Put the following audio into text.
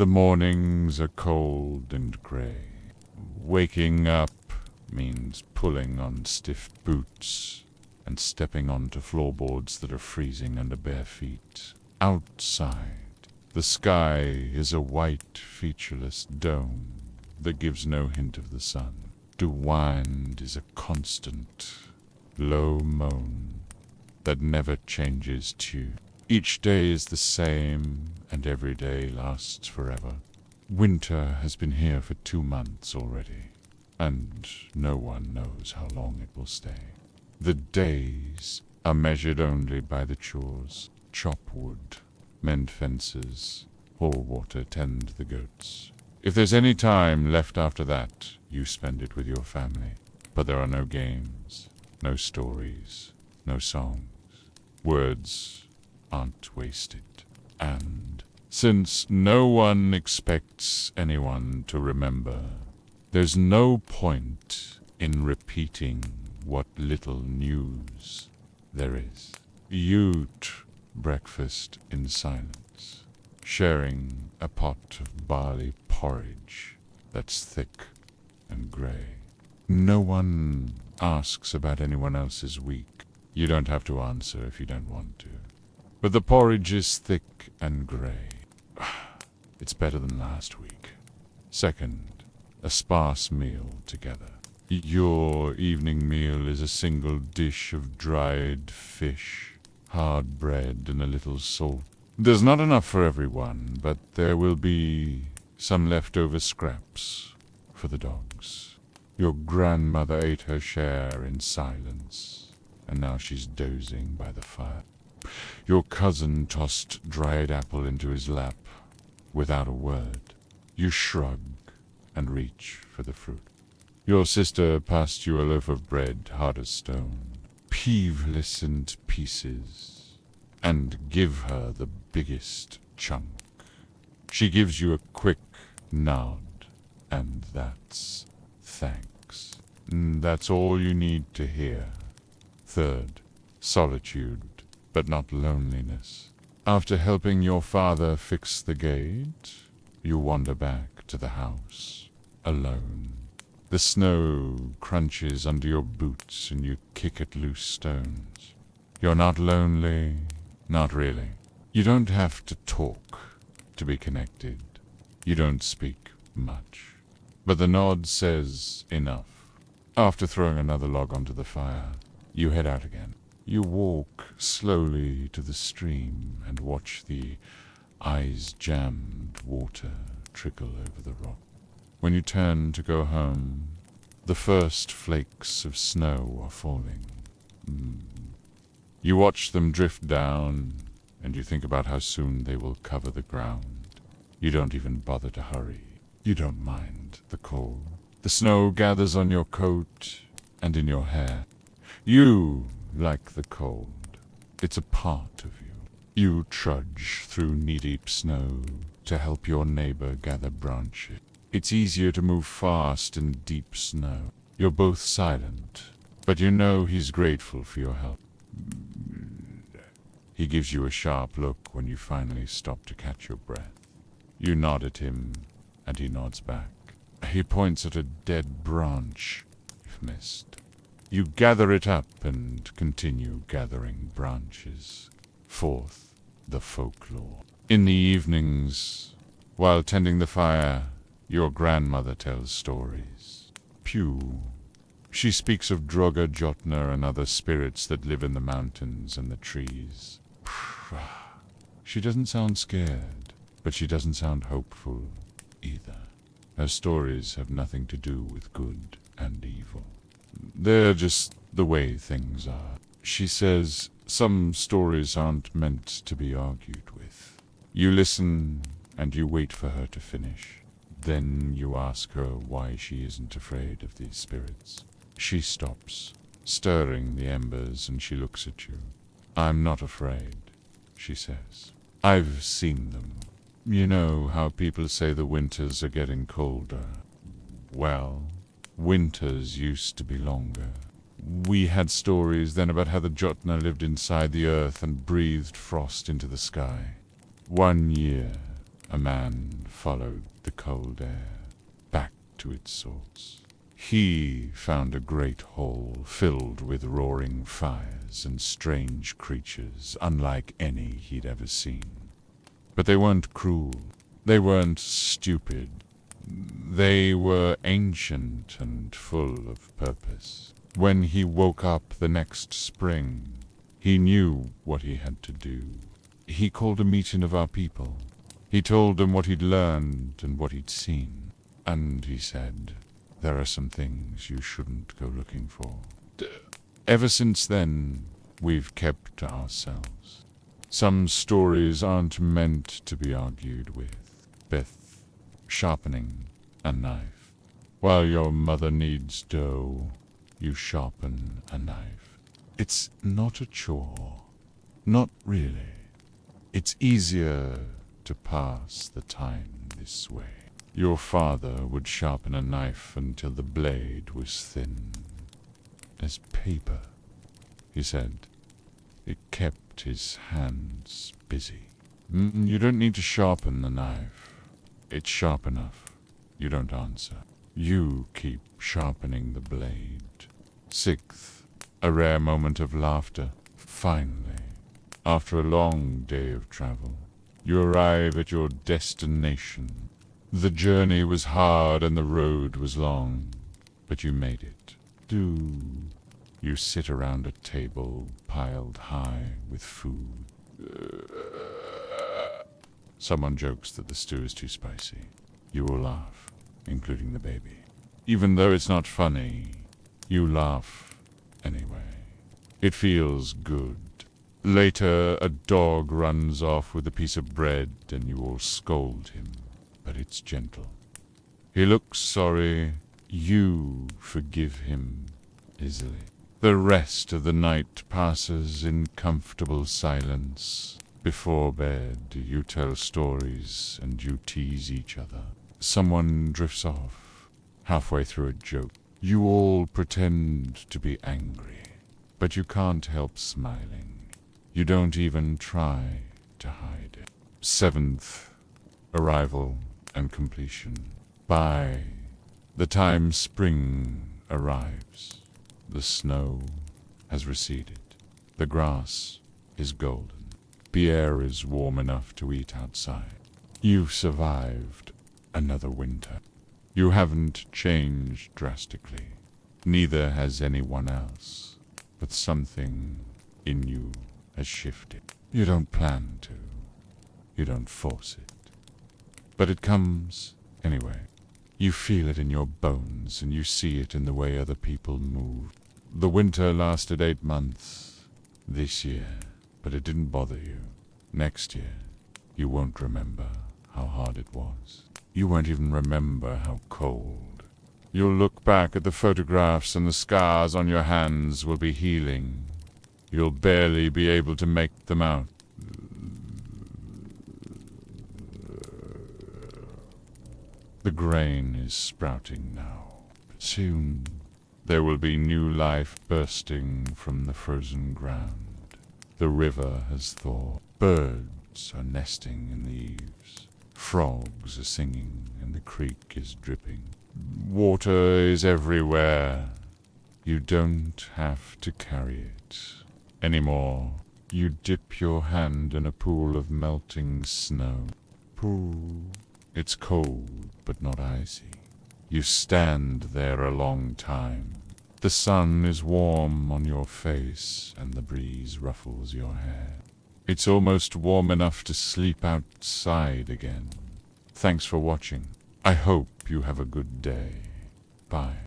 The mornings are cold and grey. Waking up means pulling on stiff boots and stepping onto floorboards that are freezing under bare feet. Outside, the sky is a white, featureless dome that gives no hint of the sun. The wind is a constant, low moan that never changes tune. Each day is the same, and every day lasts forever. Winter has been here for 2 months already, and no one knows how long it will stay. The days are measured only by the chores: chop wood, mend fences, haul water, tend the goats. If there's any time left after that, you spend it with your family. But there are no games, no stories, no songs. Words aren't wasted. And since no one expects anyone to remember, there's no point in repeating what little news there is. You eat breakfast in silence, sharing a pot of barley porridge that's thick and grey. No one asks about anyone else's week. You don't have to answer if you don't want to. But the porridge is thick and grey. It's better than last week. Second, a sparse meal together. Your evening meal is a single dish of dried fish, hard bread, and a little salt. There's not enough for everyone, but there will be some leftover scraps for the dogs. Your grandmother ate her share in silence, and now she's dozing by the fire. Your cousin tossed dried apple into his lap without a word. You shrug and reach for the fruit. Your sister passed you a loaf of bread, hard as stone, peeveless in pieces, and give her the biggest chunk. She gives you a quick nod, and that's thanks. That's all you need to hear. Third, solitude, but not loneliness. After helping your father fix the gate, you wander back to the house, alone. The snow crunches under your boots and you kick at loose stones. You're not lonely, not really. You don't have to talk to be connected. You don't speak much. But the nod says enough. After throwing another log onto the fire, you head out again. You walk slowly to the stream and watch the eyes-jammed water trickle over the rock. When you turn to go home, the first flakes of snow are falling. You watch them drift down, and you think about how soon they will cover the ground. You don't even bother to hurry. You don't mind the cold. The snow gathers on your coat and in your hair. You like the cold. It's a part of you. You trudge through knee-deep snow to help your neighbor gather branches. It's easier to move fast in deep snow. You're both silent, but you know he's grateful for your help. He gives you a sharp look when you finally stop to catch your breath. You nod at him, and he nods back. He points at a dead branch you've missed. You gather it up and continue gathering branches. Fourth, the folklore. In the evenings, while tending the fire, your grandmother tells stories. Pew. She speaks of Droga Jotner and other spirits that live in the mountains and the trees. She doesn't sound scared, but she doesn't sound hopeful either. Her stories have nothing to do with good and evil. They're just the way things are. She says some stories aren't meant to be argued with. You listen and you wait for her to finish. Then you ask her why she isn't afraid of these spirits. She stops, stirring the embers, and she looks at you. I'm not afraid, she says. I've seen them. You know how people say the winters are getting colder. Well, winters used to be longer. We had stories then about how the Jotner lived inside the earth and breathed frost into the sky. One year, A man followed the cold air back to its source. He found a great hall filled with roaring fires and strange creatures unlike any he'd ever seen. But they weren't cruel. They weren't stupid. They were ancient and full of purpose. When he woke up the next spring, he knew what he had to do. He called a meeting of our people. He told them what he'd learned and what he'd seen. And he said, "There are some things you shouldn't go looking for." Ever since then, we've kept to ourselves. Some stories aren't meant to be argued with. Beth, sharpening a knife. While your mother kneads dough, you sharpen a knife. It's not a chore. Not really. It's easier to pass the time this way. Your father would sharpen a knife until the blade was thin as paper, he said. It kept his hands busy. You don't need to sharpen the knife. It's sharp enough. You don't answer. You keep sharpening the blade. Sixth, a rare moment of laughter. Finally, after a long day of travel, you arrive at your destination. The journey was hard and the road was long, but you made it. You sit around a table piled high with food. Someone jokes that the stew is too spicy. You will laugh, including the baby. Even though it's not funny, you laugh anyway. It feels good. Later, a dog runs off with a piece of bread and you all scold him, but it's gentle. He looks sorry. You forgive him easily. The rest of the night passes in comfortable silence. Before bed, you tell stories and you tease each other. Someone drifts off, halfway through a joke. You all pretend to be angry, but you can't help smiling. You don't even try to hide it. Seventh, arrival and completion. By the time spring arrives, the snow has receded. The grass is golden. The air is warm enough to eat outside. You've survived another winter. You haven't changed drastically. Neither has anyone else. But something in you has shifted. You don't plan to. You don't force it. But it comes anyway. You feel it in your bones, and you see it in the way other people move. The winter lasted 8 months this year, but it didn't bother you. Next year, you won't remember how hard it was. You won't even remember how cold. You'll look back at the photographs and the scars on your hands will be healing. You'll barely be able to make them out. The grain is sprouting now. Soon there will be new life bursting from the frozen ground. The river has thawed. Birds are nesting in the eaves. Frogs are singing and the creek is dripping. Water is everywhere. You don't have to carry it anymore. You dip your hand in a pool of melting snow. Pool. It's cold, but not icy. You stand there a long time. The sun is warm on your face, and the breeze ruffles your hair. It's almost warm enough to sleep outside again. Thanks for watching. I hope you have a good day. Bye.